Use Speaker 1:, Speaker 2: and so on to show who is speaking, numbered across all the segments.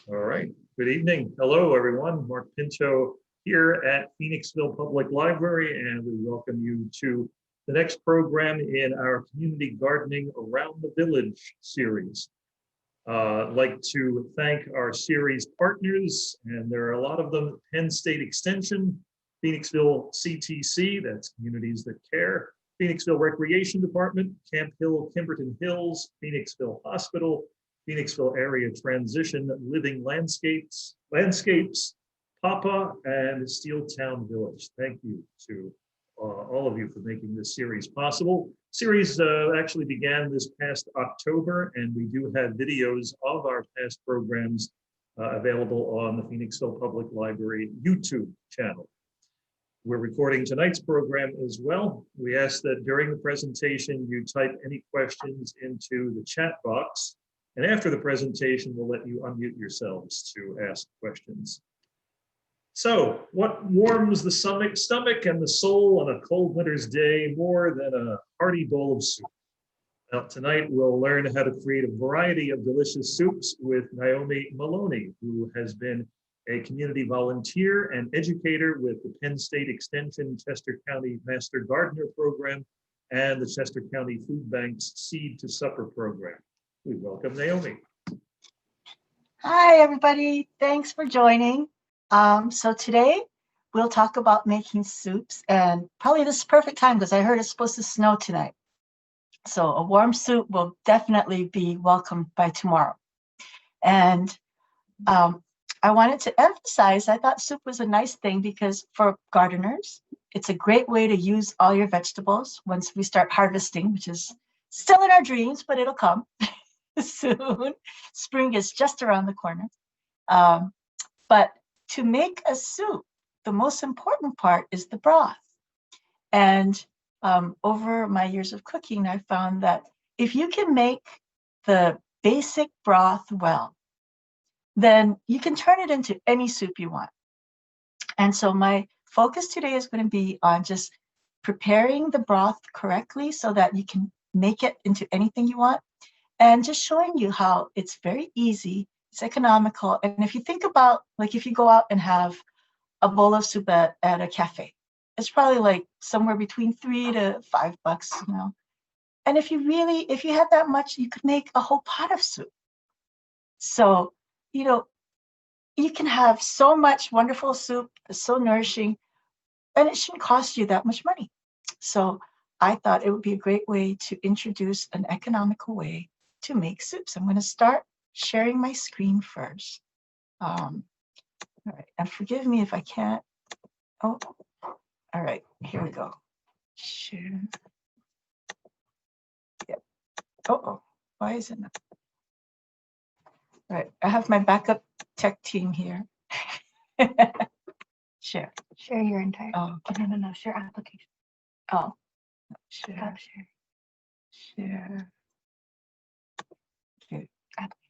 Speaker 1: All right. Good evening. Hello, everyone. Mark Pinto here at Phoenixville Public Library, and we welcome you to the next program in our Community Gardening Around the Village series. I'd like to thank our series partners, and there are a lot of them: Penn State Extension, Phoenixville CTC, that's Communities That Care, Phoenixville Recreation Department, Camp Hill, Kimberton Hills, Phoenixville Hospital, Phoenixville Area Transition, Living Landscapes, Papa, and Steeltown Village. Thank you to all of you for making this series possible. Series actually began this past October, and we do have videos of our past programs available on the Phoenixville Public Library YouTube channel. We're recording tonight's program as well. We ask that during the presentation, you type any questions into the chat box. And after the presentation, we'll let you unmute yourselves to ask questions. So, what warms the stomach and the soul on a cold winter's day more than a hearty bowl of soup? Now, tonight we'll learn how to create a variety of delicious soups with Naomi Maloney, who has been a community volunteer and educator with the Penn State Extension Chester County Master Gardener Program and the Chester County Food Bank's Seed to Supper program. We welcome Naomi.
Speaker 2: Hi, everybody. Thanks for joining. So today we'll talk about making soups, and probably this is perfect time because I heard it's supposed to snow tonight. So a warm soup will definitely be welcomed by tomorrow. And I wanted to emphasize, I thought soup was a nice thing because for gardeners, it's a great way to use all your vegetables once we start harvesting, which is still in our dreams, but it'll come soon. Spring is just around the corner. But to make a soup, the most important part is the broth. And over my years of cooking, I found that if you can make the basic broth well, then you can turn it into any soup you want. And so my focus today is going to be on just preparing the broth correctly so that you can make it into anything you want, and just showing you how it's very easy, it's economical. And if you think about, like, if you go out and have a bowl of soup at a cafe, it's probably like somewhere between $3 to $5, you know. And if you had that much, you could make a whole pot of soup. So, you know, you can have so much wonderful soup, it's so nourishing, and it shouldn't cost you that much money. So I thought it would be a great way to introduce an economical way to make soups. I'm going to start sharing my screen first. All right, and forgive me if I can't. Oh, all right, here we go. Share. Yep. Oh, why is it not? All right, I have my backup tech team here. Share.
Speaker 3: Share your entire.
Speaker 2: Oh,
Speaker 3: No. Share application.
Speaker 2: oh, share.
Speaker 3: Stop share.
Speaker 2: Share. Okay.
Speaker 3: Application.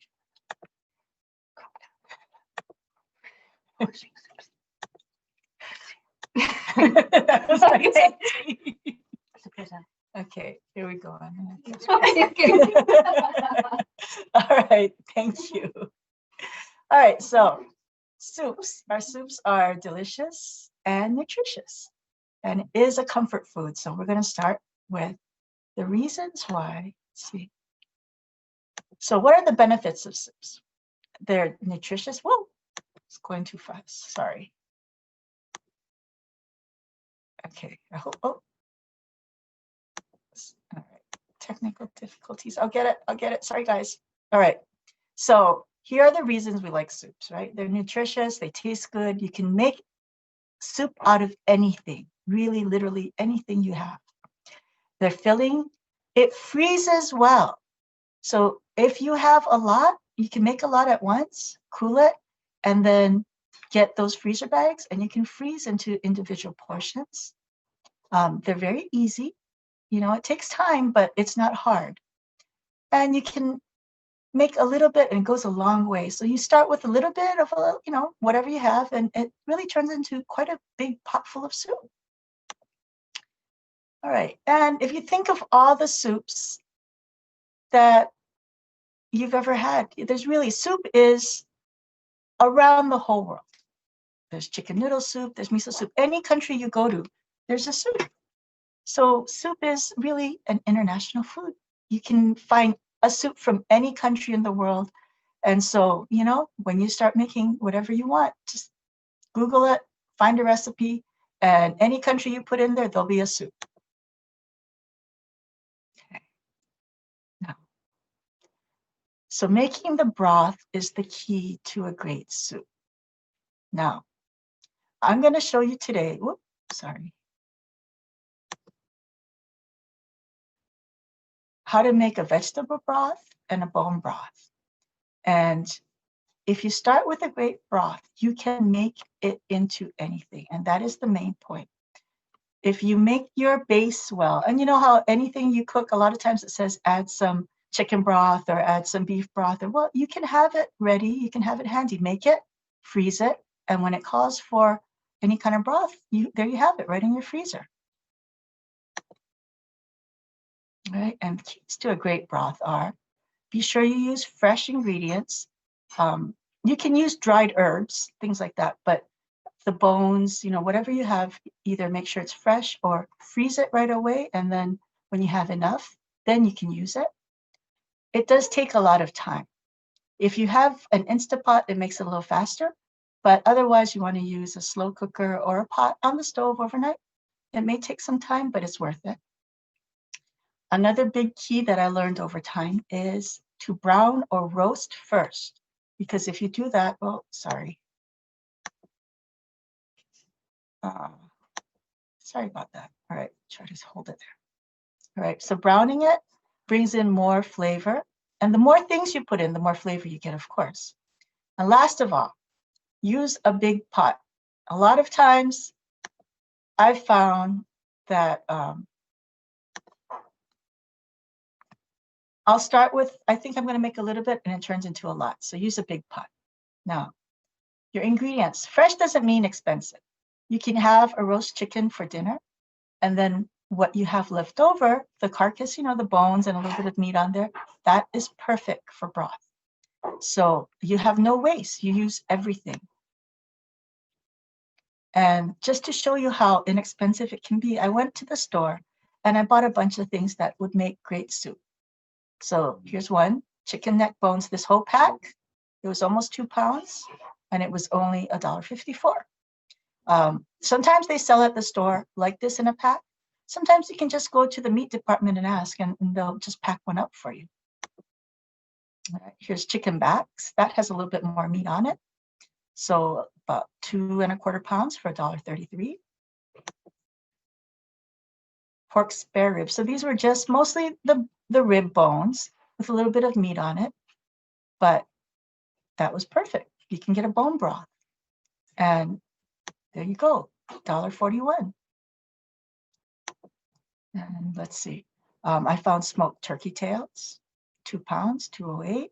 Speaker 2: That was my tech team.
Speaker 3: Okay.
Speaker 2: Okay, here we go. All right, thank you. All right, so soups. Our soups are delicious and nutritious, and it is a comfort food. So we're going to start with the reasons why. Let's see. So what are the benefits of soups? They're nutritious. Whoa, it's going too fast. Sorry. Okay, I hope. Oh. All right, technical difficulties. I'll get it. Sorry, guys. All right. So here are the reasons we like soups, right? They're nutritious, they taste good. You can make soup out of anything, really, literally anything you have. They're filling. It freezes well. So if you have a lot, you can make a lot at once, cool it, and then get those freezer bags, and you can freeze into individual portions. They're very easy. You know, it takes time, but it's not hard. And you can make a little bit, and it goes a long way. So you start with a little bit of, whatever you have, and it really turns into quite a big pot full of soup. All right, and if you think of all the soups that you've ever had, soup is around the whole world. There's chicken noodle soup, there's miso soup. Any country you go to, there's a soup. So soup is really an international food. You can find a soup from any country in the world. And so, you know, when you start making whatever you want, just Google it, find a recipe, and any country you put in there, there'll be a soup. Okay. Now, so making the broth is the key to a great soup. Now, I'm going to show you today, whoops, sorry, how to make a vegetable broth and a bone broth. And if you start with a great broth, you can make it into anything. And that is the main point. If you make your base well, and you know how anything you cook, a lot of times it says add some chicken broth or add some beef broth, or well, you can have it ready, you can have it handy, make it, freeze it, and when it calls for any kind of broth, there you have it right in your freezer. All right, and keys to a great broth are, be sure you use fresh ingredients. You can use dried herbs, things like that, but the bones, you know, whatever you have, either make sure it's fresh or freeze it right away. And then when you have enough, then you can use it. It does take a lot of time. If you have an Instapot, it makes it a little faster, but otherwise you want to use a slow cooker or a pot on the stove overnight. It may take some time, but it's worth it. Another big key that I learned over time is to brown or roast first, because if you do that, oh, sorry. Sorry about that. All right, try to hold it there. All right, so browning it brings in more flavor. And the more things you put in, the more flavor you get, of course. And last of all, use a big pot. A lot of times I've found that I'll start with, I think I'm going to make a little bit and it turns into a lot. So use a big pot. Now, your ingredients. Fresh doesn't mean expensive. You can have a roast chicken for dinner, and then what you have left over, the carcass, you know, the bones and a little bit of meat on there, that is perfect for broth. So you have no waste. You use everything. And just to show you how inexpensive it can be, I went to the store and I bought a bunch of things that would make great soup. So here's one, chicken neck bones. This whole pack, it was almost 2 pounds and it was only $1.54. Sometimes they sell at the store like this in a pack. Sometimes you can just go to the meat department and ask, and they'll just pack one up for you. All right, here's chicken backs. That has a little bit more meat on it. So about 2¼ pounds for $1.33. Pork spare ribs. So these were just mostly the rib bones with a little bit of meat on it, but that was perfect. You can get a bone broth. And there you go, $1.41. And let's see, I found smoked turkey tails, 2 pounds, $2.08.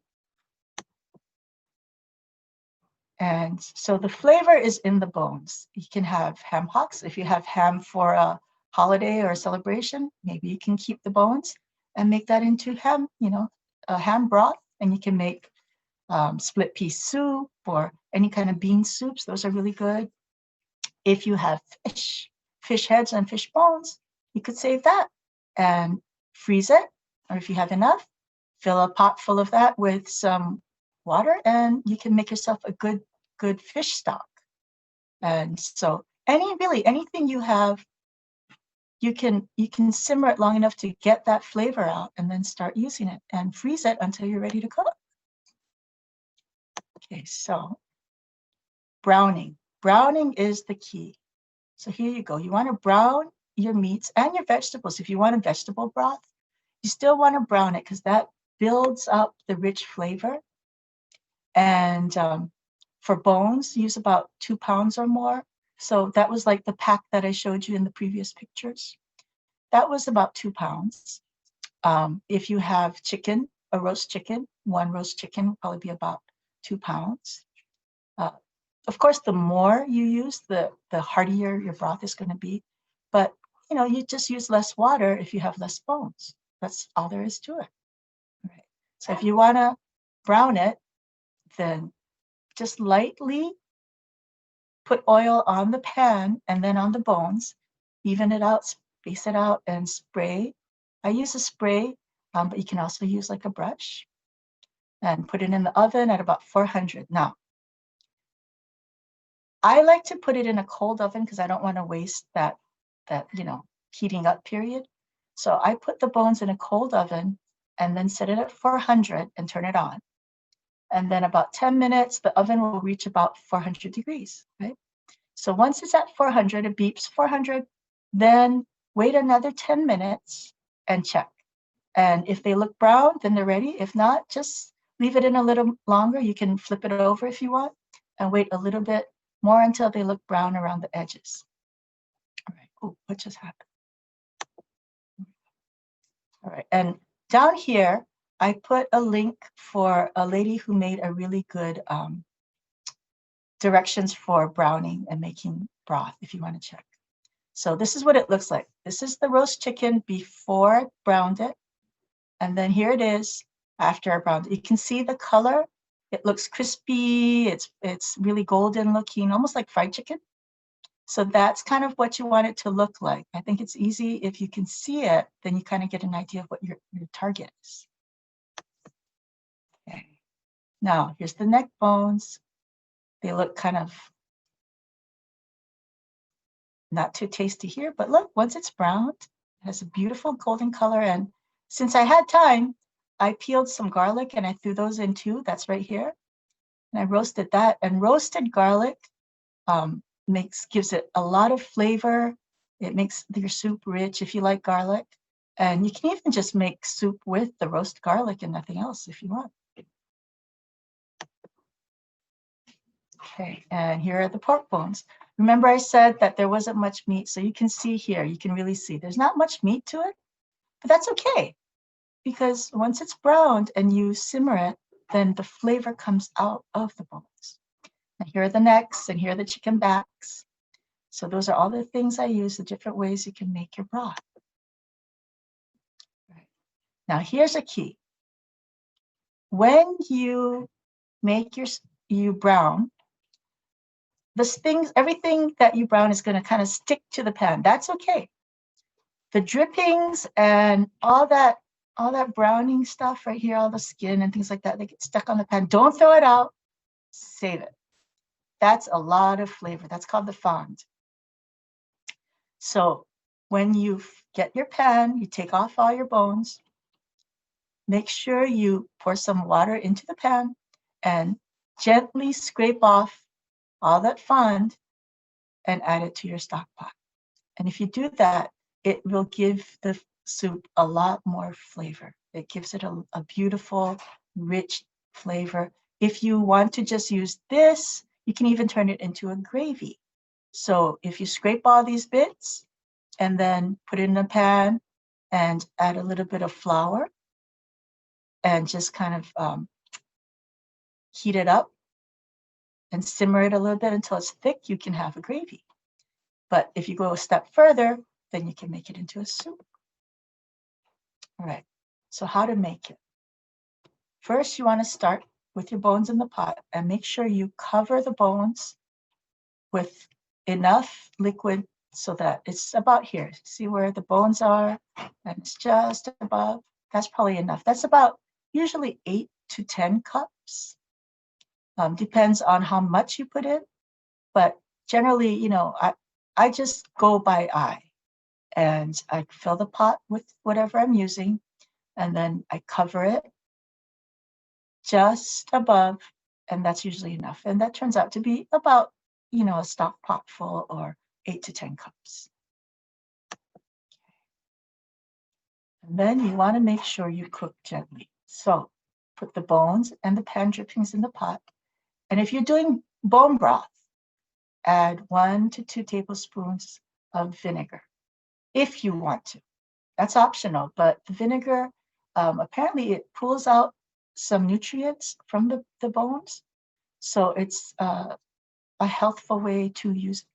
Speaker 2: And so the flavor is in the bones. You can have ham hocks. If you have ham for a holiday or a celebration, maybe you can keep the bones and make that into ham, you know, a ham broth. And you can make split pea soup or any kind of bean soups. Those are really good. If you have fish heads and fish bones, you could save that and freeze it. Or if you have enough, fill a pot full of that with some water and you can make yourself a good fish stock. And so anything you have, you can simmer it long enough to get that flavor out and then start using it and freeze it until you're ready to cook. Okay, so browning. Browning is the key. So here you go. You want to brown your meats and your vegetables. If you want a vegetable broth, you still want to brown it because that builds up the rich flavor. And for bones, use about 2 pounds or more. So that was like the pack that I showed you in the previous pictures. That was about 2 pounds. If you have chicken, a roast chicken, one roast chicken will probably be about 2 pounds. Of course, the more you use, the heartier your broth is going to be. But, you know, you just use less water if you have less bones. That's all there is to it. All right. So if you want to brown it, then just lightly put oil on the pan and then on the bones, even it out, space it out, and spray. I use a spray, but you can also use like a brush, and put it in the oven at about 400. Now, I like to put it in a cold oven because I don't want to waste that heating up period. So I put the bones in a cold oven and then set it at 400 and turn it on. And then about 10 minutes, the oven will reach about 400 degrees, right? So once it's at 400, it beeps 400, then wait another 10 minutes and check. And if they look brown, then they're ready. If not, just leave it in a little longer. You can flip it over if you want and wait a little bit more until they look brown around the edges. All right, oh, what just happened? All right, and down here, I put a link for a lady who made a really good directions for browning and making broth, if you want to check. So this is what it looks like. This is the roast chicken before I browned it. And then here it is after I browned it. You can see the color. It looks crispy. It's really golden looking, almost like fried chicken. So that's kind of what you want it to look like. I think it's easy. If you can see it, then you kind of get an idea of what your target is. Okay. Now, here's the neck bones. They look kind of not too tasty here, but look, once it's browned, it has a beautiful golden color. And since I had time, I peeled some garlic and I threw those in too. That's right here. And I roasted that. And roasted garlic gives it a lot of flavor. It makes your soup rich if you like garlic. And you can even just make soup with the roast garlic and nothing else if you want. Okay, and here are the pork bones. Remember I said that there wasn't much meat, so you can see here, you can really see there's not much meat to it, but that's okay, because once it's browned and you simmer it, then the flavor comes out of the bones. And here are the necks, and here are the chicken backs. So those are all the things I use, the different ways you can make your broth. Right. Now here's a key. When you make you brown, everything that you brown is going to kind of stick to the pan. That's okay. The drippings and all that browning stuff right here, all the skin and things like that, they get stuck on the pan. Don't throw it out. Save it. That's a lot of flavor. That's called the fond. So when you get your pan, you take off all your bones. Make sure you pour some water into the pan and gently scrape off all that fond and add it to your stock pot. And if you do that, it will give the soup a lot more flavor. It gives it a beautiful, rich flavor. If you want to just use this, you can even turn it into a gravy. So if you scrape all these bits and then put it in a pan and add a little bit of flour and just kind of heat it up and simmer it a little bit until it's thick, you can have a gravy. But if you go a step further, then you can make it into a soup. All right, so how to make it? First, you want to start with your bones in the pot and make sure you cover the bones with enough liquid so that it's about here. See where the bones are? And it's just above. That's probably enough. That's about usually 8 to 10 cups. Depends on how much you put in, but generally, I just go by eye, and I fill the pot with whatever I'm using, and then I cover it just above, and that's usually enough. And that turns out to be about, a stock pot full or 8 to 10 cups. And then you want to make sure you cook gently. So put the bones and the pan drippings in the pot. And if you're doing bone broth, add 1 to 2 tablespoons of vinegar, if you want to. That's optional, but the vinegar, apparently it pulls out some nutrients from the bones. So it's a healthful way to use it.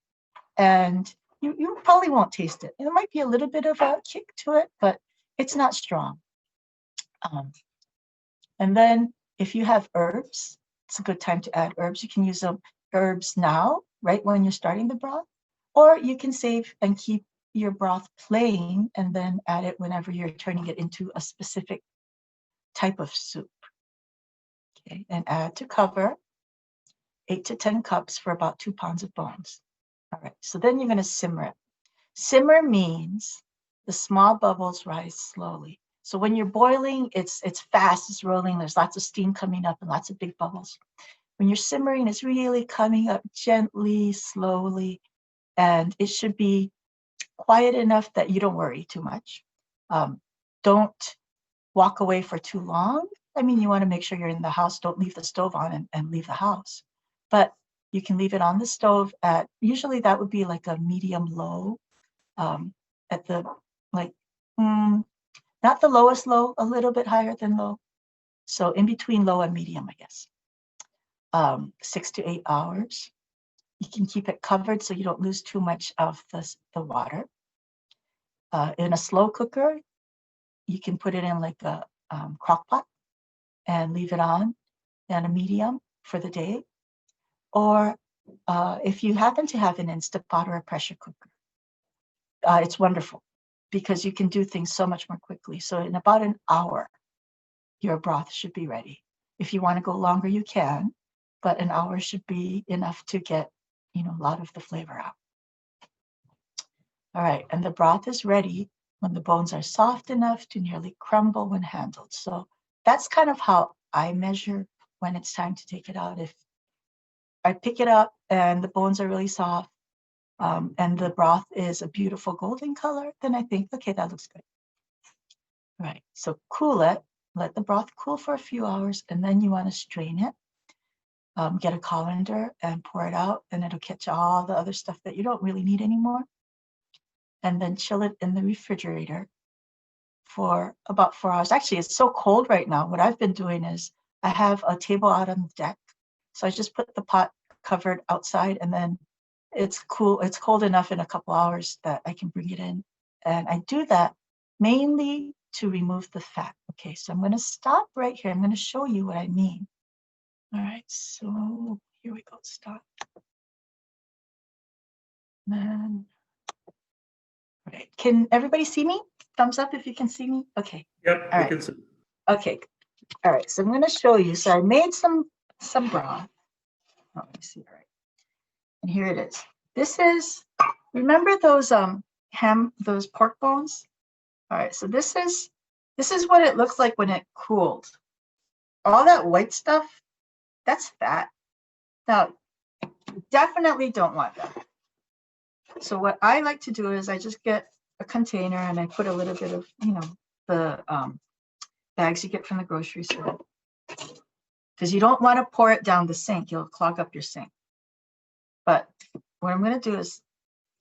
Speaker 2: And you probably won't taste it. There might be a little bit of a kick to it, but it's not strong. And then if you have herbs, it's a good time to add herbs. You can use herbs now, right when you're starting the broth, or you can save and keep your broth plain and then add it whenever you're turning it into a specific type of soup. Okay, and add to cover 8 to 10 cups for about 2 pounds of bones. All right, so then you're going to simmer it. Simmer means the small bubbles rise slowly. So when you're boiling, it's fast, it's rolling, there's lots of steam coming up and lots of big bubbles. When you're simmering, it's really coming up gently, slowly, and it should be quiet enough that you don't worry too much. Don't walk away for too long. I mean, you want to make sure you're in the house. Don't leave the stove on and leave the house. But you can leave it on the stove at, usually that would be like a medium low, at the, like, not the lowest low, a little bit higher than low. So in between low and medium, I guess. 6 to 8 hours. You can keep it covered so you don't lose too much of the water. In a slow cooker, you can put it in like a crock pot and leave it on a medium for the day. Or if you happen to have an Instant Pot or a pressure cooker, it's wonderful because you can do things so much more quickly. So in about an hour, your broth should be ready. If you want to go longer, you can, but an hour should be enough to get, a lot of the flavor out. All right, and the broth is ready when the bones are soft enough to nearly crumble when handled. So that's kind of how I measure when it's time to take it out. If I pick it up and the bones are really soft, and the broth is a beautiful golden color, then I think, okay, that looks good. All right, so cool it, let the broth cool for a few hours, and then you want to strain it. Get a colander and pour it out, and it'll catch all the other stuff that you don't really need anymore. And then chill it in the refrigerator for about 4 hours. Actually, it's so cold right now. What I've been doing is I have a table out on the deck. So I just put the pot covered outside, and then it's cool. It's cold enough in a couple hours that I can bring it in. And I do that mainly to remove the fat. Okay, so I'm going to stop right here. I'm going to show you what I mean. All right, so here we go, stop. And, all right, can everybody see me? Thumbs up if you can see me. Okay.
Speaker 1: Yep,
Speaker 2: All
Speaker 1: we
Speaker 2: right.
Speaker 1: can see.
Speaker 2: Okay. All right, so I'm going to show you. So I made some broth. Oh, let me see. All right. And here it is. This is, remember those those pork bones? All right, so this is what it looks like when it cooled. All that white stuff, that's fat. Now, definitely don't want that. So what I like to do is I just get a container and I put a little bit of, the bags you get from the grocery store. Because you don't want to pour it down the sink. You'll clog up your sink. But what I'm going to do is,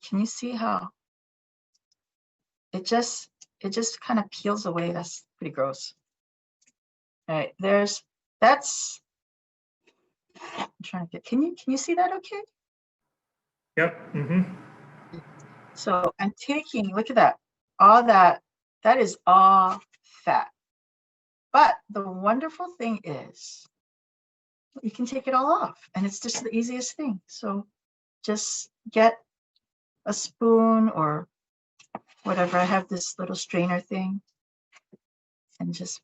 Speaker 2: can you see how it just kind of peels away? That's pretty gross. All right, that's, I'm trying to get, can you see that okay?
Speaker 1: Yep. Mm-hmm.
Speaker 2: So I'm taking, look at that, all that is all fat. But the wonderful thing is you can take it all off, and it's just the easiest thing. So just get a spoon or whatever. I have this little strainer thing, and just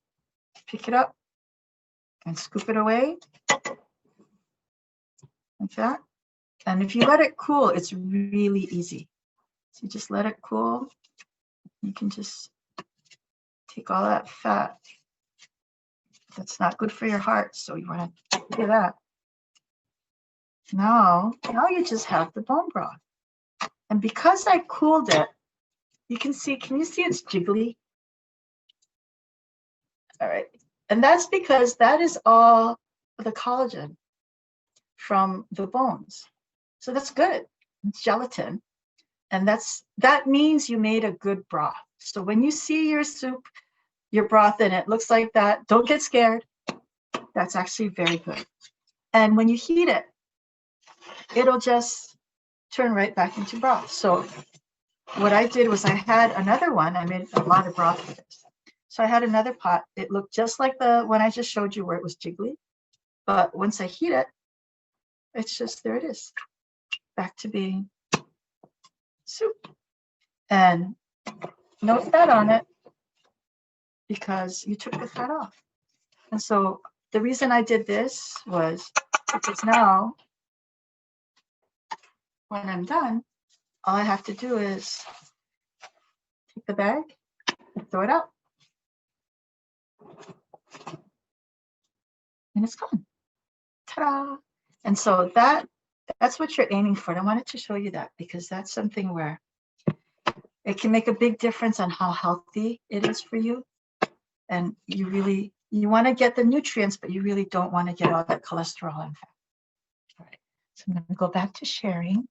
Speaker 2: pick it up and scoop it away like that. And if you let it cool, it's really easy. So you just let it cool. You can just take all that fat. That's not good for your heart, so you want to get that. Now you just have the bone broth. And because I cooled it, you can see, can you see it's jiggly? All right. And that's because that is all the collagen from the bones. So that's good. It's gelatin. And that means you made a good broth. So when you see your soup, your broth in it looks like that, don't get scared. That's actually very good. And when you heat it, it'll just turn right back into broth. So what I did was I had another one. I made a lot of broth for this. So I had another pot. It looked just like the one I just showed you where it was jiggly. But once I heat it, it's just, there it is, back to being soup. And no fat on it because you took the fat off. And so the reason I did this was because now when I'm done, all I have to do is take the bag and throw it out. And it's gone. Ta-da! And so that's what you're aiming for. And I wanted to show you that because that's something where it can make a big difference on how healthy it is for you. And you want to get the nutrients, but you really don't want to get all that cholesterol and fat. All right. So I'm going to go back to sharing.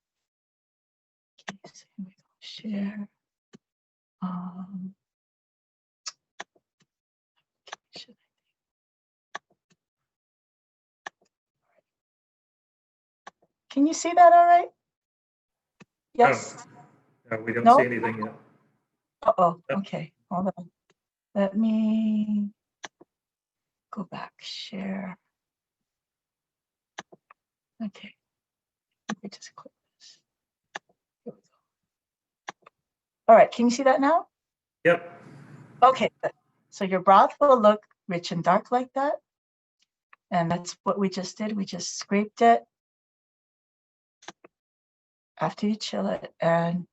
Speaker 2: Okay, so here we go. Share. Can you see that all right? Yes?
Speaker 1: No, we don't
Speaker 2: No?
Speaker 1: see anything yet.
Speaker 2: Uh-oh, okay, hold on. Let me go back, share. Okay, let me just click this. Here we go. All right, can you see that now?
Speaker 1: Yep.
Speaker 2: Okay, good. So your broth will look rich and dark like that. And that's what we just did. We just scraped it after you chill it, and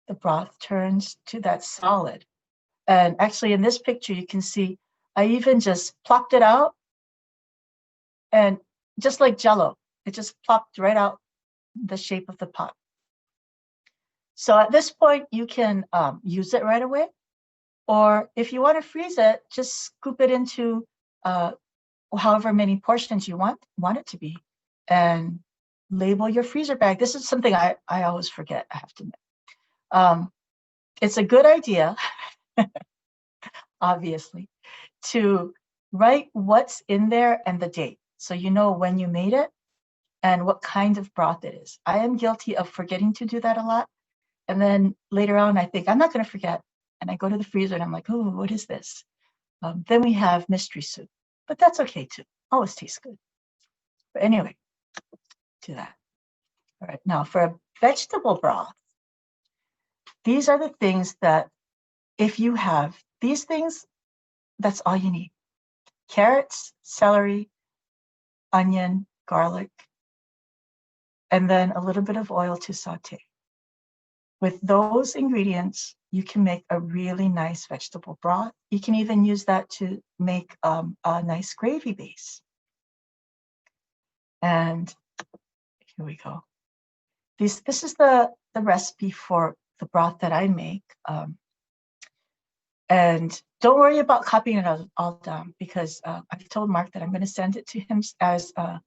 Speaker 2: the broth turns to that solid. And actually in this picture, you can see I even just plopped it out, and just like Jell-O, it just plopped right out the shape of the pot. So at this point, you can use it right away. Or if you want to freeze it, just scoop it into however many portions you want it to be, and label your freezer bag. This is something I always forget, I have to admit. It's a good idea, obviously, to write what's in there and the date, so you know when you made it and what kind of broth it is. I am guilty of forgetting to do that a lot. And then later on, I think, I'm not going to forget. And I go to the freezer and I'm like, oh, what is this? Then we have mystery soup, but that's okay too. Always tastes good. But anyway, do that. All right, now for a vegetable broth, these are the things that if you have these things, that's all you need. Carrots, celery, onion, garlic, and then a little bit of oil to saute. With those ingredients, you can make a really nice vegetable broth. You can even use that to make a nice gravy base. And here we go. This is the recipe for the broth that I make. And don't worry about copying it all down, because I've told Mark that I'm going to send it to him as an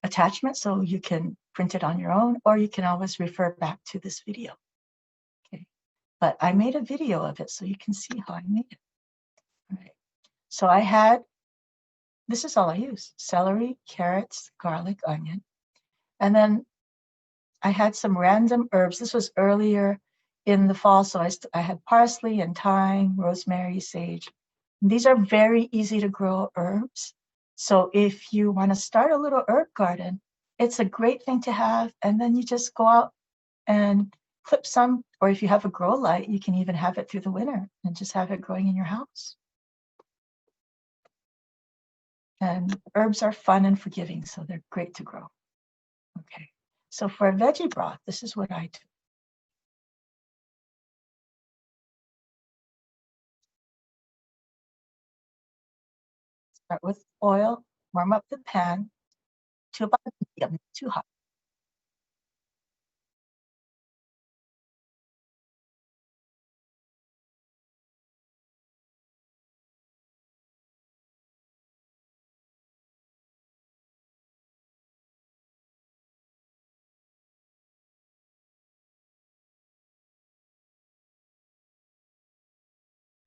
Speaker 2: attachment, so you can print it on your own, or you can always refer back to this video. Okay, but I made a video of it so you can see how I made it. All right, so I had, this is all I use: celery, carrots, garlic, onion, and then I had some random herbs. This was earlier in the fall, so I had parsley and thyme, rosemary, sage. And these are very easy to grow herbs. So if you want to start a little herb garden, it's a great thing to have. And then you just go out and clip some, or if you have a grow light, you can even have it through the winter and just have it growing in your house. And herbs are fun and forgiving, so they're great to grow. Okay, so for a veggie broth, this is what I do. Start with oil, warm up the pan to about medium, too hot.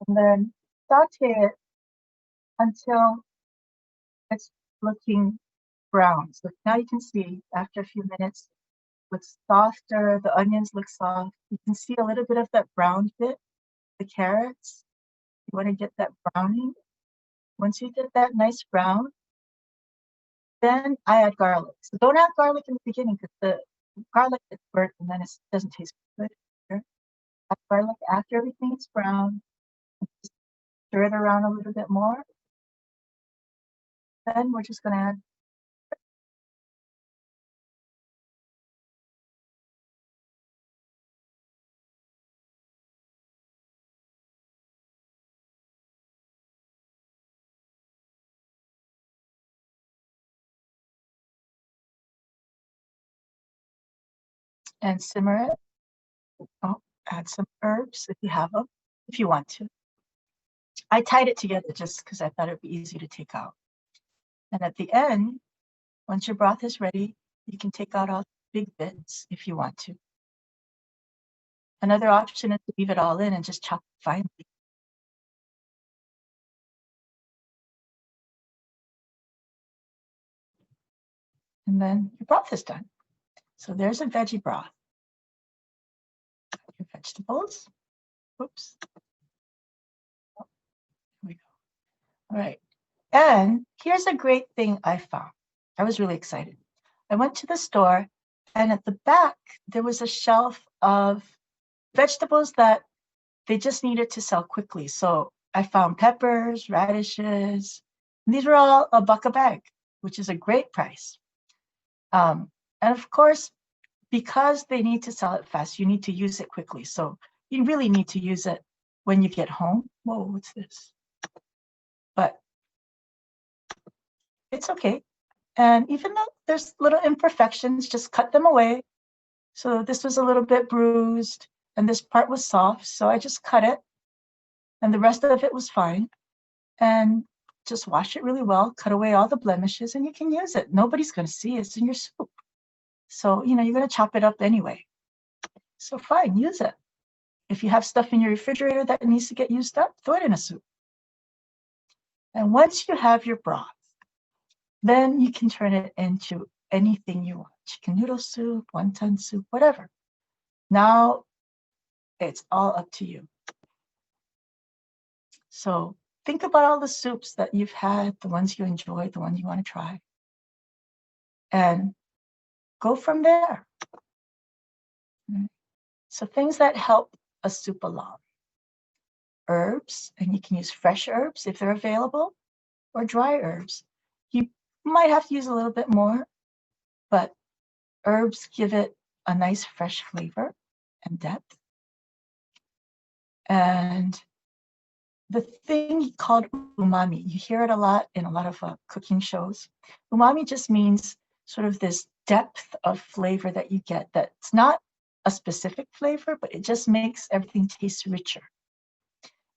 Speaker 2: And then saute it until it's looking brown. So now you can see after a few minutes, it's softer, the onions look soft. You can see a little bit of that brown bit, the carrots. You want to get that browning. Once you get that nice brown, Then I add garlic. So don't add garlic in the beginning because the garlic gets burnt and then it doesn't taste good. Add garlic after everything is brown. Stir it around a little bit more. Then we're just going to add and simmer it. Oh, add some herbs if you have them, if you want to. I tied it together just because I thought it'd be easy to take out. And at the end, once your broth is ready, you can take out all the big bits if you want to. Another option is to leave it all in and just chop it finely. And then your broth is done. So there's a veggie broth. Your vegetables. Oops. Oh, here we go. All right. And here's a great thing I found. I was really excited. I went to the store, and at the back, there was a shelf of vegetables that they just needed to sell quickly. So I found peppers, radishes, and these were all $1 a bag, which is a great price. And of course, because they need to sell it fast, you need to use it quickly. So you really need to use it when you get home. Whoa, what's this? But it's okay. And even though there's little imperfections, just cut them away. So this was a little bit bruised and this part was soft. So I just cut it and the rest of it was fine. And just wash it really well, cut away all the blemishes, and you can use it. Nobody's going to see it. It's in your soup. So, you're going to chop it up anyway. So fine, use it. If you have stuff in your refrigerator that needs to get used up, throw it in a soup. And once you have your broth, then you can turn it into anything you want. Chicken noodle soup, wonton soup, whatever. Now it's all up to you. So think about all the soups that you've had, the ones you enjoyed, the ones you want to try. And go from there. So things that help a soup along. Herbs, and you can use fresh herbs if they're available, or dry herbs. You might have to use a little bit more, but herbs give it a nice fresh flavor and depth. And the thing called umami, you hear it a lot in a lot of cooking shows. Umami just means sort of this depth of flavor that you get that's not a specific flavor, but it just makes everything taste richer.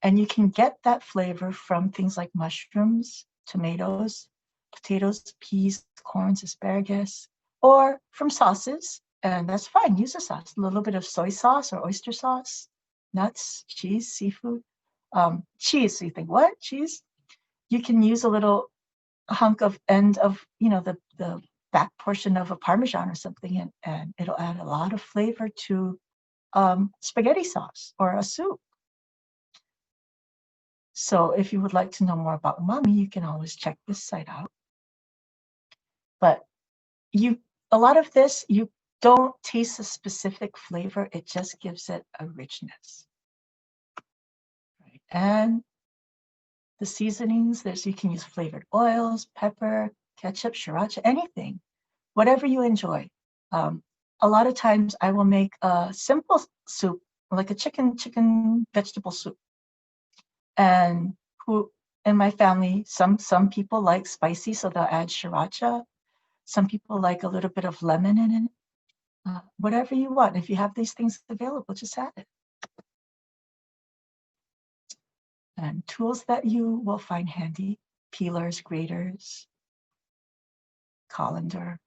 Speaker 2: And you can get that flavor from things like mushrooms, tomatoes, potatoes, peas, corns, asparagus, or from sauces. And that's fine, use a sauce, a little bit of soy sauce or oyster sauce, nuts, cheese, seafood. Cheese, so you think, what, cheese? You can use a little hunk of end of, the back portion of a Parmesan or something, and it'll add a lot of flavor to spaghetti sauce or a soup. So if you would like to know more about umami, you can always check this site out. But a lot of this, you don't taste a specific flavor, it just gives it a richness. Right. And the seasonings, you can use flavored oils, pepper, ketchup, sriracha, anything, whatever you enjoy. A lot of times I will make a simple soup, like a chicken vegetable soup. And in my family, some people like spicy, so they'll add sriracha. Some people like a little bit of lemon in it. Whatever you want. If you have these things available, just add it. And tools that you will find handy: peelers, graters, colander.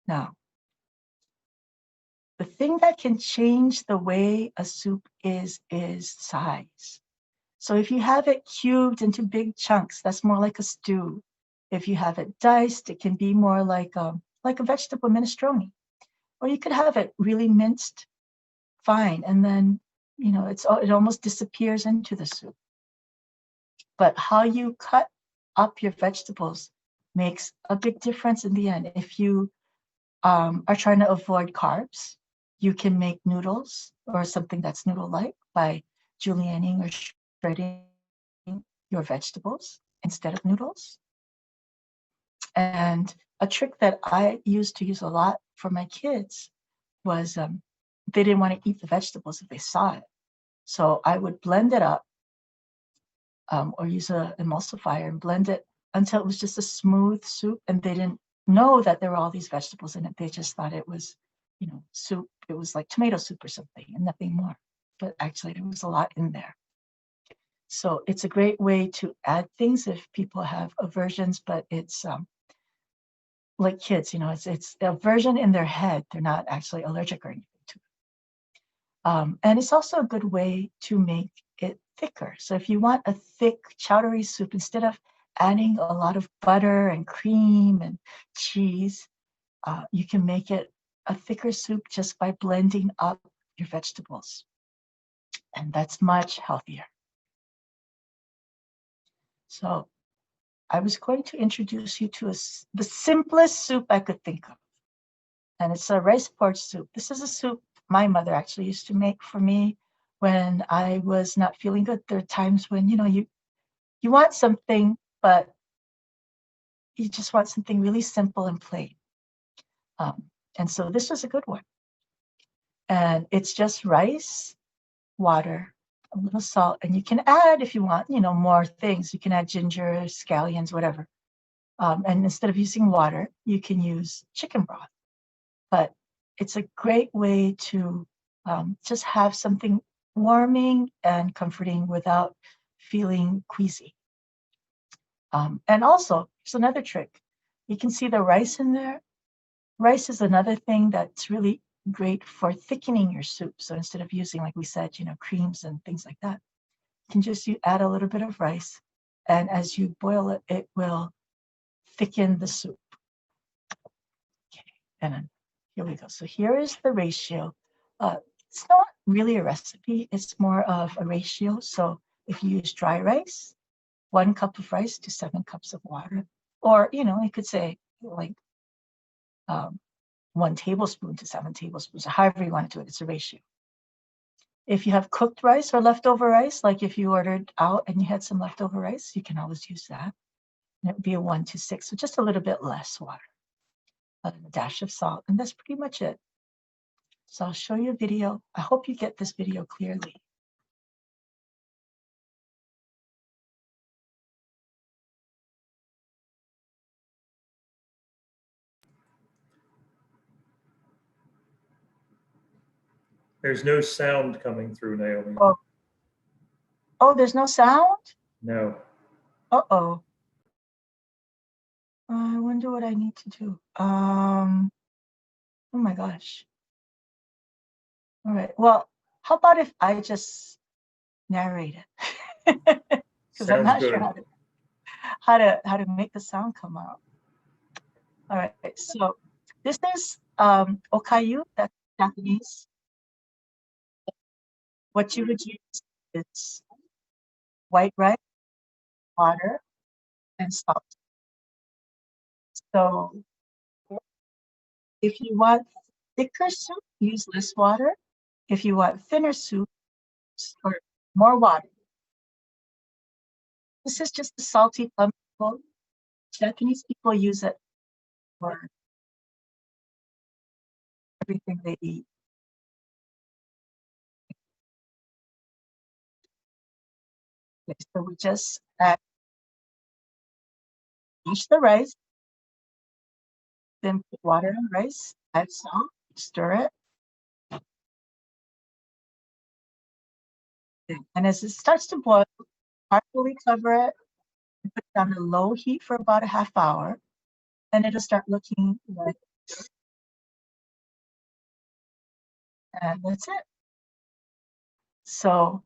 Speaker 2: Now, the thing that can change the way a soup is size. So if you have it cubed into big chunks, that's more like a stew. If you have it diced, it can be more like a vegetable minestrone. Or you could have it really minced fine, and then it almost disappears into the soup. But how you cut up your vegetables makes a big difference in the end. If you are trying to avoid carbs, you can make noodles or something that's noodle-like by julienning or shredding your vegetables instead of noodles. And a trick that I used to use a lot for my kids was they didn't want to eat the vegetables if they saw it. So I would blend it up or use an emulsifier and blend it until it was just a smooth soup, and they didn't know that there were all these vegetables in it. They just thought it was, soup. It was like tomato soup or something and nothing more. But actually there was a lot in there. So it's a great way to add things if people have aversions, but it's like kids, it's aversion in their head. They're not actually allergic or anything to it. And it's also a good way to make it thicker. So if you want a thick, chowdery soup, instead of adding a lot of butter and cream and cheese, you can make it a thicker soup just by blending up your vegetables. And that's much healthier. So I was going to introduce you to the simplest soup I could think of. And it's a rice porridge soup. This is a soup my mother actually used to make for me when I was not feeling good. There are times when, you want something, but you just want something really simple and plain. And so this was a good one. And it's just rice, water, a little salt, and you can add, if you want, more things. You can add ginger, scallions, whatever. And instead of using water, you can use chicken broth. But it's a great way to just have something warming and comforting without feeling queasy. And also, there's another trick. You can see the rice in there. Rice is another thing that's really great for thickening your soup. So instead of using, like we said, creams and things like that, you can just add a little bit of rice. And as you boil it, it will thicken the soup. Okay, and then here we go. So here is the ratio. It's not really a recipe. It's more of a ratio. So if you use dry rice, 1 cup of rice to 7 cups of water. Or, you could say like 1 tablespoon to 7 tablespoons, however you want to do it. It's a ratio. If you have cooked rice or leftover rice, like if you ordered out and you had some leftover rice, you can always use that. And it would be a 1 to 6, so just a little bit less water. A dash of salt, and that's pretty much it. So I'll show you a video. I hope you get this video clearly.
Speaker 1: There's no sound coming through, Naomi.
Speaker 2: Oh, there's no sound?
Speaker 1: No.
Speaker 2: Uh-oh. I wonder what I need to do. Oh my gosh. All right. Well, how about if I just narrate it? Because I'm not sure how to make the sound come out. All right. So this is okayu. That's Japanese. What you would use is white rice, water, and salt. So if you want thicker soup, use less water. If you want thinner soup, or more water. This is just a salty pumpkin. Japanese people use it for everything they eat. Okay, so we just wash the rice, then put water in rice, add salt, stir it. And as it starts to boil, partially cover it and put it on a low heat for about a half hour. And it'll start looking like this. And that's it. So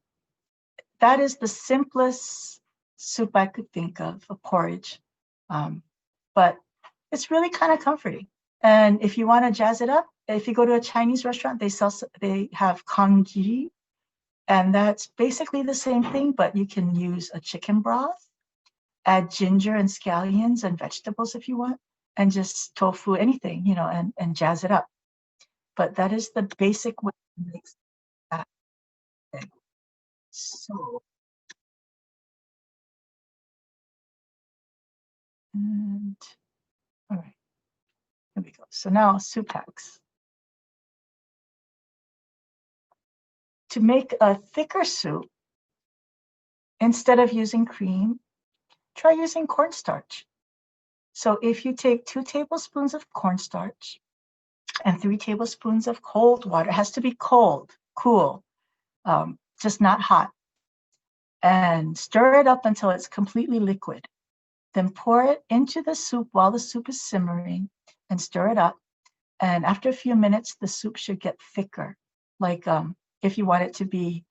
Speaker 2: that is the simplest soup I could think of, a porridge. But it's really kind of comforting. And if you want to jazz it up, if you go to a Chinese restaurant, they have congee, and that's basically the same thing, but you can use a chicken broth add ginger and scallions and vegetables if you want, and just tofu, anything, you know, and jazz it up. But that is the basic way to make that thing. So, and all right, here we go. So now soup hacks. To make a thicker soup, instead of using cream, try using cornstarch. So if you take 2 tablespoons of cornstarch and 3 tablespoons of cold water, it has to be cold, cool, just not hot, and stir it up until it's completely liquid. Then pour it into the soup while the soup is simmering and stir it up. And after a few minutes, the soup should get thicker. Like if you want it to be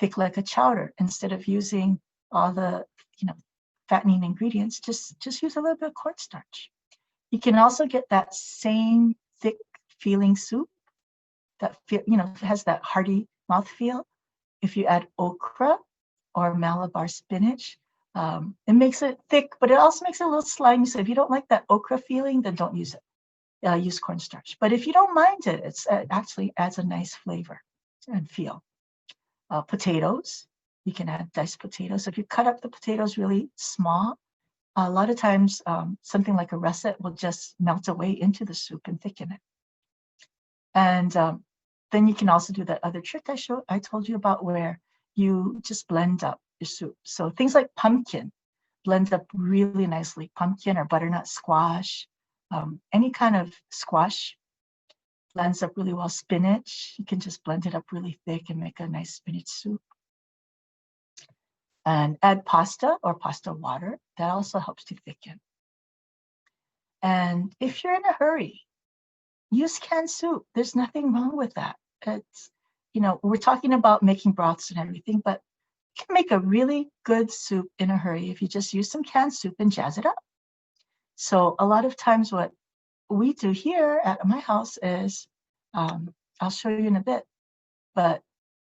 Speaker 2: thick like a chowder, instead of using all the, you know, fattening ingredients, just use a little bit of cornstarch. You can also get that same thick feeling soup that has that hearty mouthfeel if you add okra or Malabar spinach. It makes it thick, but it also makes it a little slimy. So if you don't like that okra feeling, then don't use it. Use cornstarch. But if you don't mind it, it actually adds a nice flavor and feel. Potatoes, you can add diced potatoes. So if you cut up the potatoes really small, a lot of times something like a russet will just melt away into the soup and thicken it. And then you can also do that other trick I told you about, where you just blend up your soup. So things like pumpkin blend up really nicely. Pumpkin or butternut squash, any kind of squash blends up really well. Spinach, you can just blend it up really thick and make a nice spinach soup. And add pasta or pasta water. That also helps to thicken. And if you're in a hurry, use canned soup. There's nothing wrong with that. It's, we're talking about making broths and everything, but you can make a really good soup in a hurry if you just use some canned soup and jazz it up. So a lot of times what we do here at my house is, I'll show you in a bit, but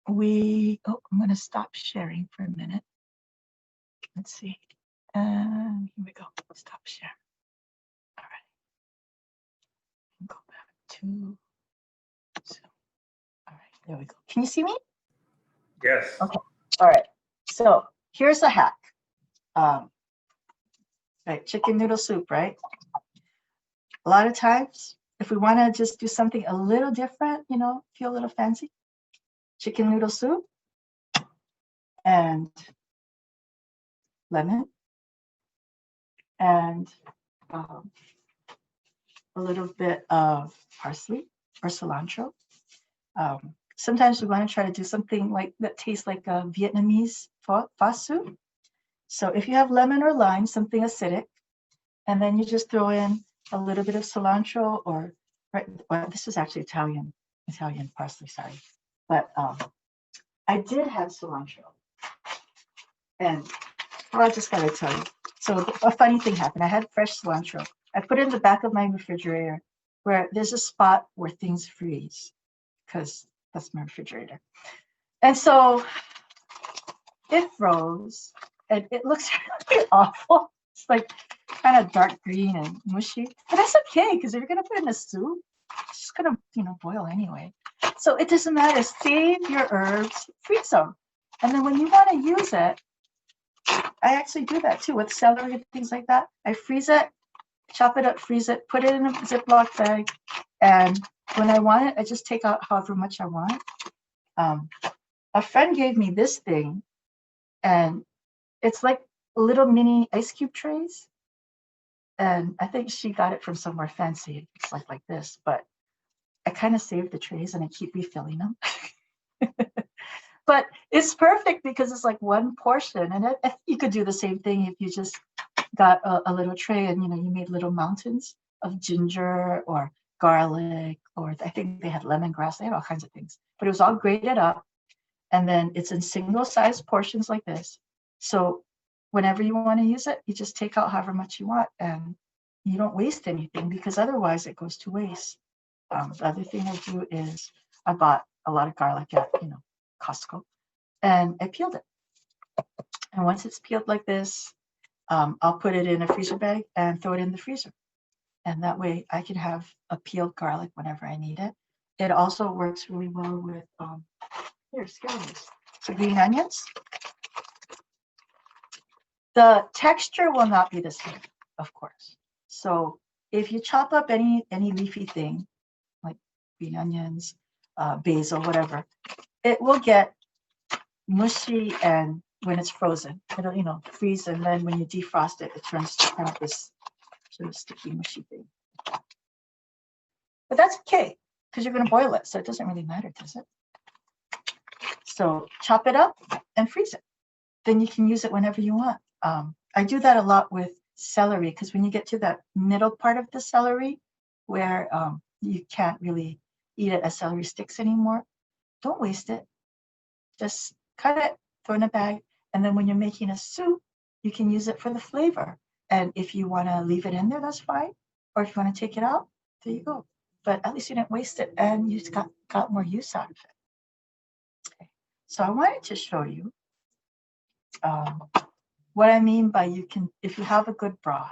Speaker 2: I'm going to stop sharing for a minute. Let's see. And here we go. Stop share. All right. Go back to Zoom. All right. There we go. Can you see me?
Speaker 1: Yes.
Speaker 2: Okay. All right. So here's a hack. Right. Chicken noodle soup, right? A lot of times, if we want to just do something a little different, feel a little fancy, chicken noodle soup and lemon and a little bit of parsley or cilantro. Sometimes we want to try to do something like that tastes like a Vietnamese pho soup. So if you have lemon or lime, something acidic, and then you just throw in a little bit of cilantro well, this is actually Italian parsley, sorry. But I did have cilantro. And I just gotta tell you. So a funny thing happened. I had fresh cilantro. I put it in the back of my refrigerator where there's a spot where things freeze, because that's my refrigerator. And so it froze and it looks really awful. It's like kind of dark green and mushy, but that's okay, because if you're gonna put it in a soup, it's just gonna boil anyway. So it doesn't matter. Save your herbs, freeze them, and then when you want to use it, I actually do that too with celery and things like that. I freeze it, chop it up, freeze it, put it in a Ziploc bag, and when I want it, I just take out however much I want. A friend gave me this thing, and it's like little mini ice cube trays. And I think she got it from somewhere fancy. It's like this, but I kind of save the trays and I keep refilling them. But it's perfect because it's like one portion, and you could do the same thing if you just got a little tray and you made little mountains of ginger or garlic, or I think they had lemongrass. They had all kinds of things, but it was all grated up, and then it's in single-sized portions like this. So whenever you want to use it, you just take out however much you want, and you don't waste anything, because otherwise it goes to waste. The other thing I do is I bought a lot of garlic at Costco, and I peeled it. And once it's peeled like this, I'll put it in a freezer bag and throw it in the freezer. And that way I can have a peeled garlic whenever I need it. It also works really well with, here, scallions, the green onions. The texture will not be the same, of course. So if you chop up any leafy thing, like green onions, basil, whatever, it will get mushy, and when it's frozen, it'll freeze, and then when you defrost it, it turns to kind of this sort of sticky, mushy thing. But that's okay, because you're going to boil it, so it doesn't really matter, does it? So chop it up and freeze it. Then you can use it whenever you want. I do that a lot with celery, because when you get to that middle part of the celery where you can't really eat it as celery sticks anymore, don't waste it. Just cut it, throw in a bag, and then when you're making a soup, you can use it for the flavor. And if you want to leave it in there, that's fine. Or if you want to take it out, there you go. But at least you didn't waste it, and you just got more use out of it. Okay. So I wanted to show you what I mean by if you have a good broth,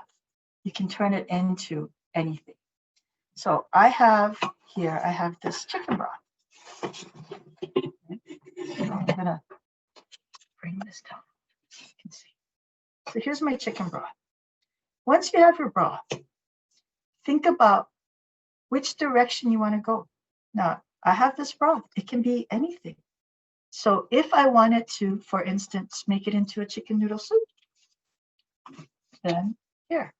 Speaker 2: you can turn it into anything. So I have this chicken broth. I'm gonna bring this down so you can see. So here's my chicken broth. Once you have your broth, think about which direction you want to go. Now, I have this broth. It can be anything. So if I wanted to, for instance, make it into a chicken noodle soup, then here,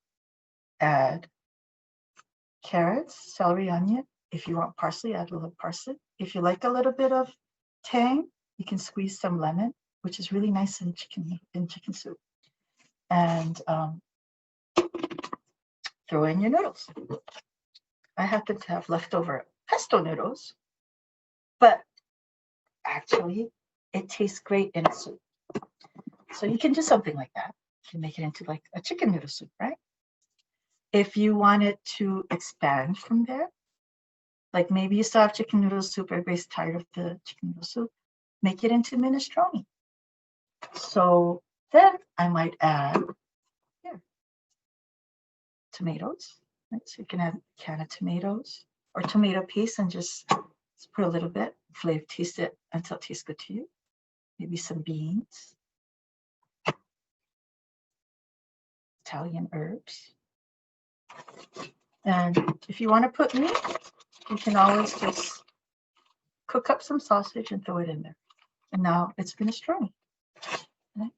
Speaker 2: add carrots, celery, onion. If you want parsley, add a little parsley. If you like a little bit of tang, you can squeeze some lemon, which is really nice in chicken soup. And throw in your noodles. I happen to have leftover pesto noodles, but actually it tastes great in a soup. So you can do something like that. You can make it into like a chicken noodle soup, right? If you wanted to expand from there, like maybe you still have chicken noodle soup, everybody's tired of the chicken noodle soup, make it into minestrone. So then I might add here tomatoes. Right? So you can add a can of tomatoes or tomato paste and just put a little bit, flavor, taste it until it tastes good to you. Maybe some beans, Italian herbs. And if you want to put meat, you can always just cook up some sausage and throw it in there. And now it's minestrone. Right?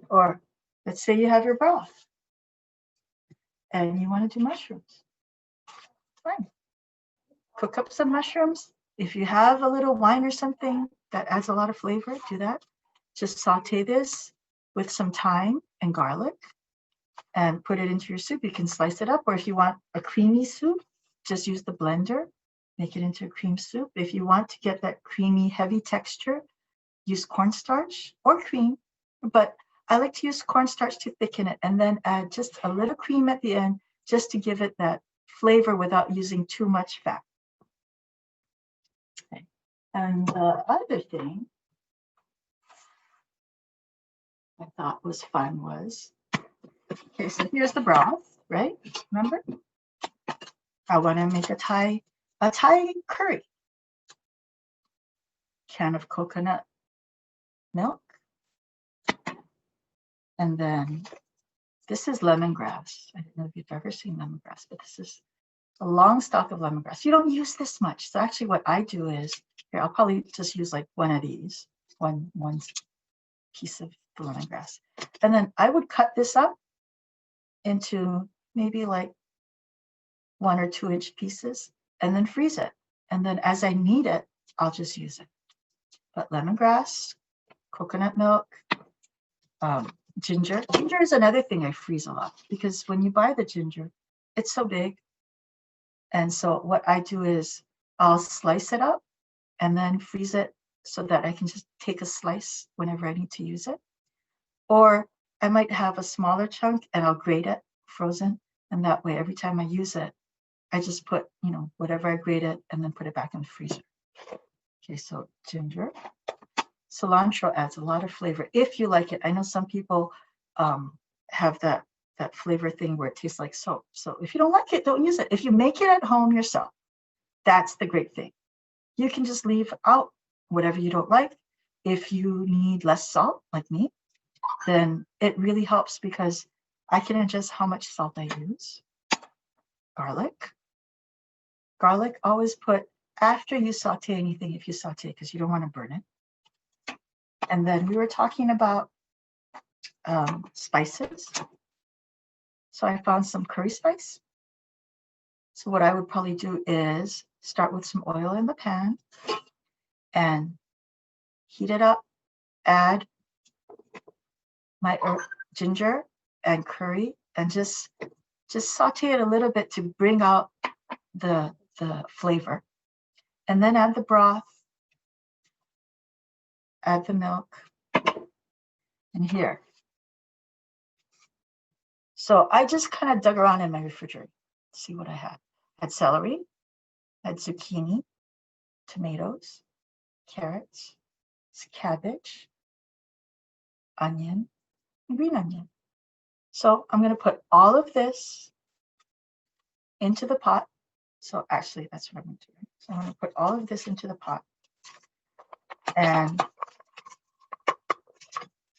Speaker 2: Or let's say you have your broth and you want to do mushrooms. Fine. Cook up some mushrooms. If you have a little wine or something that adds a lot of flavor, do that. Just saute this with some thyme and garlic and put it into your soup. You can slice it up, or if you want a creamy soup, just use the blender, make it into a cream soup. If you want to get that creamy, heavy texture, use cornstarch or cream, but I like to use cornstarch to thicken it and then add just a little cream at the end just to give it that flavor without using too much fat. Okay. And the other thing I thought was fun was, okay, so here's the broth, right? Remember? I want to make a Thai curry. Can of coconut milk. And then this is lemongrass. I don't know if you've ever seen lemongrass, but this is a long stalk of lemongrass. You don't use this much. So actually what I do is, here, I'll probably just use like one of these, one piece of the lemongrass. And then I would cut this up into maybe like 1 or 2 inch pieces and then freeze it. And then as I need it, I'll just use it. But lemongrass, coconut milk, ginger. Ginger is another thing I freeze a lot because when you buy the ginger, it's so big. And so what I do is I'll slice it up and then freeze it so that I can just take a slice whenever I need to use it. Or I might have a smaller chunk and I'll grate it frozen. And that way, every time I use it, I just put, whatever I grated and then put it back in the freezer. Okay, so ginger. Cilantro adds a lot of flavor if you like it. I know some people have that flavor thing where it tastes like soap. So if you don't like it, don't use it. If you make it at home yourself, that's the great thing. You can just leave out whatever you don't like. If you need less salt, like me, then it really helps because I can adjust how much salt I use. Garlic. Garlic, always put after you saute anything, if you saute, because you don't want to burn it. And then we were talking about spices. So I found some curry spice. So what I would probably do is start with some oil in the pan and heat it up, add my ginger and curry, and just saute it a little bit to bring out the flavor. And then add the broth, add the milk, and here. So I just kind of dug around in my refrigerator to see what I had. I had celery, I had zucchini, tomatoes, carrots, cabbage, onion, and green onion. So I'm going to put all of this into the pot. So actually, that's what I'm going to do. So I'm going to put all of this into the pot. And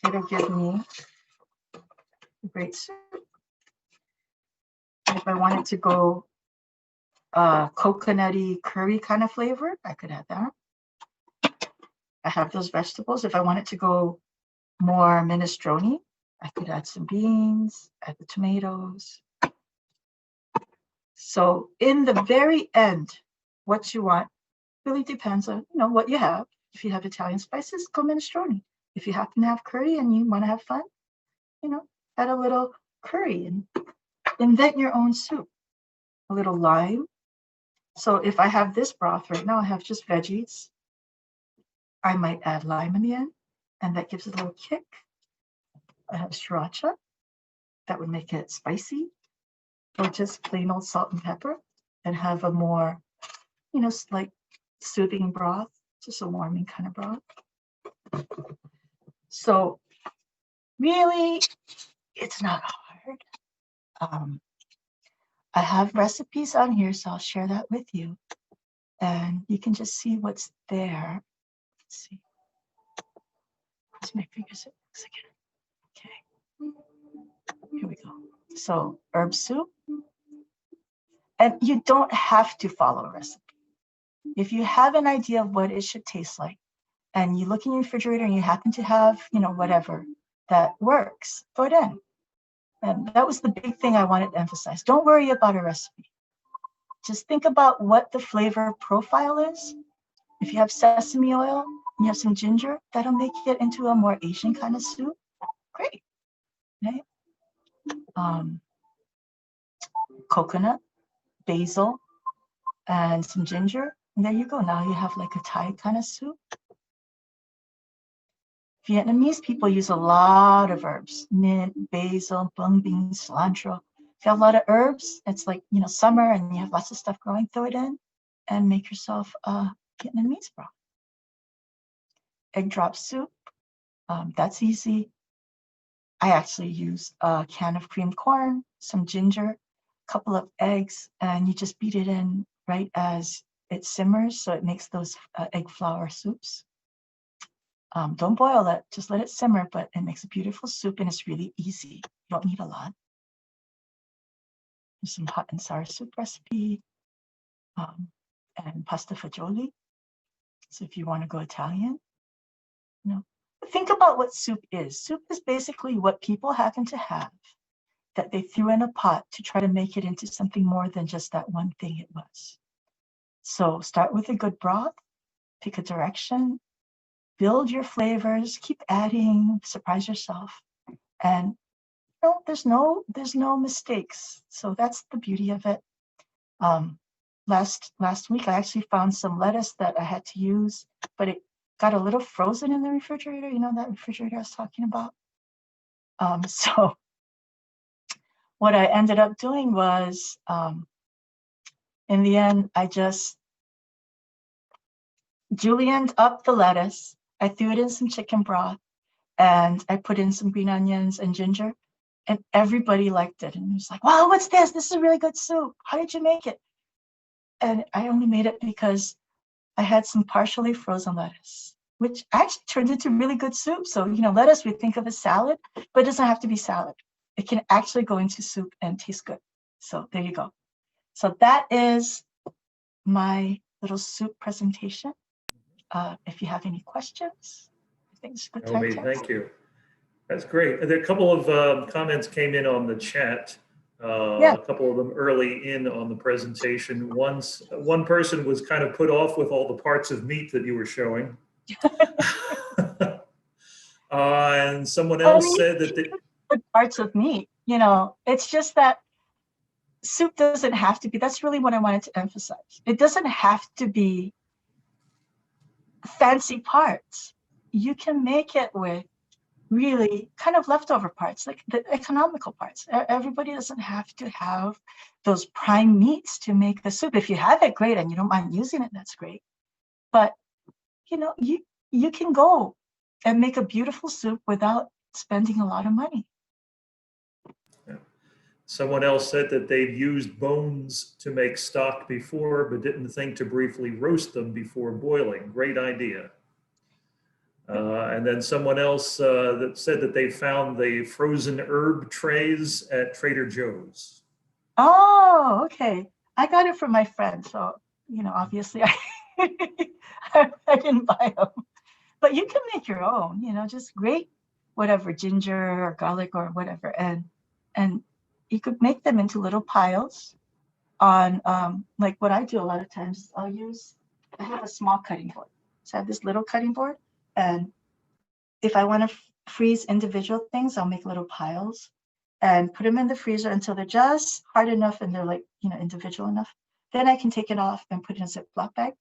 Speaker 2: it'll give me a great soup. And if I wanted to go coconutty curry kind of flavor, I could add that. I have those vegetables. If I wanted to go more minestrone, I could add some beans, add the tomatoes. So in the very end, what you want really depends on what you have. If you have Italian spices, go minestrone. If you happen to have curry and you want to have fun, add a little curry and invent your own soup. A little lime. So if I have this broth right now, I have just veggies. I might add lime in the end, and that gives it a little kick. I have sriracha. That would make it spicy. Or just plain old salt and pepper, and have a more, like soothing broth, just a warming kind of broth. So really, it's not hard. I have recipes on here, so I'll share that with you. And you can just see what's there. Let's see. Let's make fingers again. Okay. Here we go. So herb soup. And you don't have to follow a recipe. If you have an idea of what it should taste like, and you look in your refrigerator and you happen to have, whatever that works, throw it in. And that was the big thing I wanted to emphasize. Don't worry about a recipe. Just think about what the flavor profile is. If you have sesame oil and you have some ginger, that'll make it into a more Asian kind of soup. Great. Okay. Coconut, basil, and some ginger. And there you go. Now you have like a Thai kind of soup. Vietnamese people use a lot of herbs, mint, basil, bung beans, cilantro. If you have a lot of herbs, it's like, summer and you have lots of stuff growing, throw it in and make yourself a Vietnamese broth. Egg drop soup, that's easy. I actually use a can of creamed corn, some ginger, a couple of eggs, and you just beat it in right as it simmers, so it makes those egg flour soups. Don't boil it, just let it simmer, but it makes a beautiful soup and it's really easy. You don't need a lot. There's some hot and sour soup recipe and pasta fagioli. So if you want to go Italian, think about what soup is. Soup is basically what people happen to have that they threw in a pot to try to make it into something more than just that one thing it was. So start with a good broth, pick a direction, build your flavors, keep adding, surprise yourself. And there's no mistakes. So that's the beauty of it. Last week I actually found some lettuce that I had to use, but it got a little frozen in the refrigerator. That refrigerator I was talking about. So what I ended up doing was, in the end, I just julienned up the lettuce. I threw it in some chicken broth, and I put in some green onions and ginger, and everybody liked it. And it was like, wow, what's this? This is a really good soup. How did you make it? And I only made it because I had some partially frozen lettuce, which actually turned into really good soup. So, lettuce we think of as salad, but it doesn't have to be salad. It can actually go into soup and taste good. So there you go. So that is my little soup presentation. If you have any questions, I think it's a good time
Speaker 1: Naomi,
Speaker 2: to
Speaker 1: thank you. That's great. There are a couple of comments came in on the chat.
Speaker 2: Yeah.
Speaker 1: A couple of them early in on the presentation. One person was kind of put off with all the parts of meat that you were showing. And someone else said that
Speaker 2: good parts of meat, it's just that soup doesn't have to be, that's really what I wanted to emphasize. It doesn't have to be fancy parts. You can make it with really kind of leftover parts, like the economical parts. Everybody doesn't have to have those prime meats to make the soup. If you have it, great, and you don't mind using it, that's great. But you can go and make a beautiful soup without spending a lot of money.
Speaker 1: Someone else said that they've used bones to make stock before, but didn't think to briefly roast them before boiling. Great idea. And then someone else that said that they found the frozen herb trays at Trader Joe's.
Speaker 2: Oh, okay. I got it from my friend, so obviously I didn't buy them. But you can make your own. Just grate whatever ginger or garlic or whatever, and you could make them into little piles on like what I do a lot of times. I have a small cutting board. So I have this little cutting board, and if I want to freeze individual things, I'll make little piles and put them in the freezer until they're just hard enough and they're like, individual enough. Then I can take it off and put it in a Ziploc bag.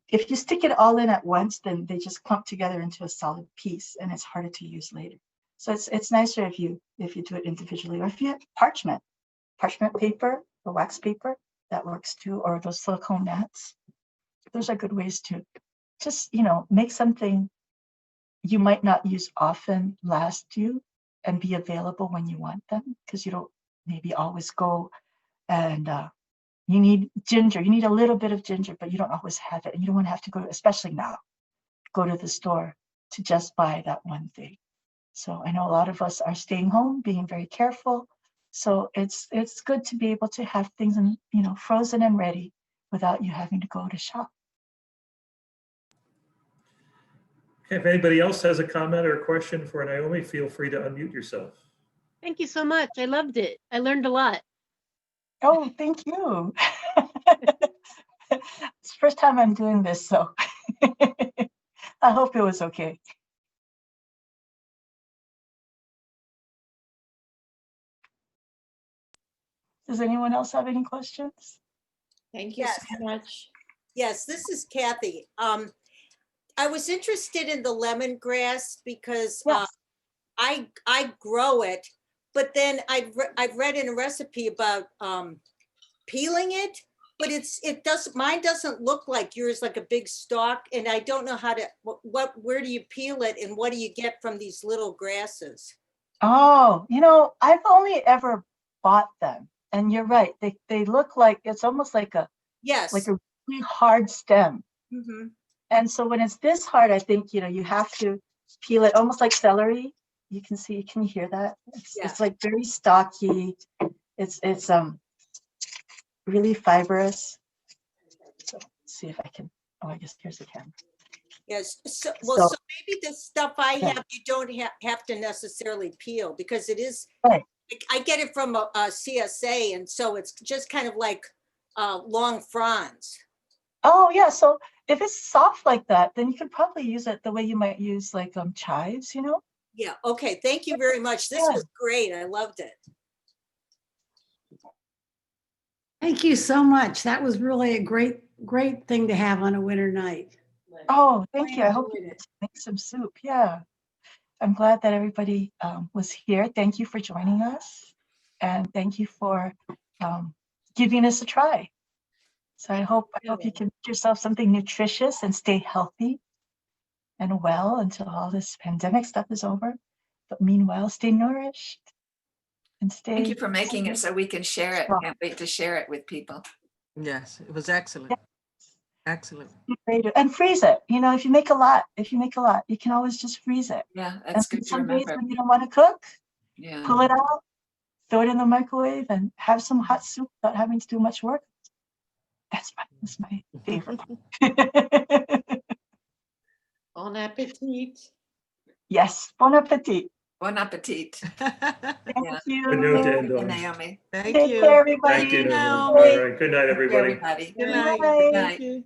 Speaker 2: If you stick it all in at once, then they just clump together into a solid piece and it's harder to use later. So it's nicer if you do it individually, or if you have parchment paper or wax paper, that works too, or those silicone mats. Those are good ways to just, make something you might not use often last you and be available when you want them, because you don't maybe always go and you need ginger. You need a little bit of ginger, but you don't always have it. And you don't want to have to go, especially now, go to the store to just buy that one thing. So I know a lot of us are staying home, being very careful. So it's good to be able to have things in, frozen and ready without you having to go to shop.
Speaker 1: Okay, if anybody else has a comment or a question for Naomi, feel free to unmute yourself.
Speaker 4: Thank you so much. I loved it. I learned a lot.
Speaker 2: Oh, thank you. It's the first time I'm doing this, so I hope it was okay. Does anyone else have any questions?
Speaker 5: Thank you
Speaker 6: Yes.
Speaker 5: so much.
Speaker 6: Yes, this is Kathy. I was interested in the lemongrass because
Speaker 2: Yes.
Speaker 6: I grow it, but then I've read in a recipe about peeling it, but mine doesn't look like yours, like a big stalk, and I don't know how to where do you peel it and what do you get from these little grasses?
Speaker 2: Oh, I've only ever bought them, and you're right. They look like, it's almost like a
Speaker 6: Yes.
Speaker 2: really hard stem.
Speaker 6: Mm-hmm.
Speaker 2: And so when it's this hard, I think, you have to peel it almost like celery. You can hear that? It's like very stocky. It's really fibrous. So let's see if I can, I guess here's the camera.
Speaker 6: Yes. So maybe the stuff I have, you don't have to necessarily peel, because it is,
Speaker 2: right.
Speaker 6: I get it from a CSA, and so it's just kind of like long fronds.
Speaker 2: Oh yeah, so if it's soft like that, then you can probably use it the way you might use like chives,
Speaker 6: Yeah, okay, thank you very much. This was great. I loved it.
Speaker 5: Thank you so much. That was really a great thing to have on a winter night.
Speaker 2: Oh, thank you. I hope
Speaker 5: enjoyed
Speaker 2: you
Speaker 5: it.
Speaker 2: get to make some soup. Yeah. I'm glad that everybody was here. Thank you for joining us. And thank you for giving us a try. So I hope you can make yourself something nutritious and stay healthy. and well until all this pandemic stuff is over. But meanwhile, stay nourished and stay.
Speaker 7: Thank you for making it so we can share it.
Speaker 2: strong.
Speaker 7: Can't wait to share it with people.
Speaker 8: Yes, it was excellent. Excellent.
Speaker 2: And freeze it. You know, if you make a lot, you can always just freeze it.
Speaker 7: Yeah,
Speaker 2: And
Speaker 7: that's good to
Speaker 2: some days
Speaker 7: remember.
Speaker 2: when you don't want to cook,
Speaker 7: Yeah.
Speaker 2: pull it out, throw it in the microwave, and have some hot soup without having to do much work. That's my favorite part.
Speaker 4: Bon appetit.
Speaker 2: Yes, bon appetit.
Speaker 7: Bon appetit.
Speaker 2: Thank
Speaker 7: Yeah.
Speaker 2: you.
Speaker 1: Good note to end
Speaker 7: Hey,
Speaker 1: on.
Speaker 7: Naomi.
Speaker 8: Thank
Speaker 2: Take
Speaker 8: you.
Speaker 2: care, everybody.
Speaker 1: Thank you, Naomi.
Speaker 8: Naomi.
Speaker 1: All right, good night,
Speaker 7: Thank you,
Speaker 1: everybody.
Speaker 7: everybody.
Speaker 8: Good night.
Speaker 2: Bye.
Speaker 7: Good night.
Speaker 8: Thank you.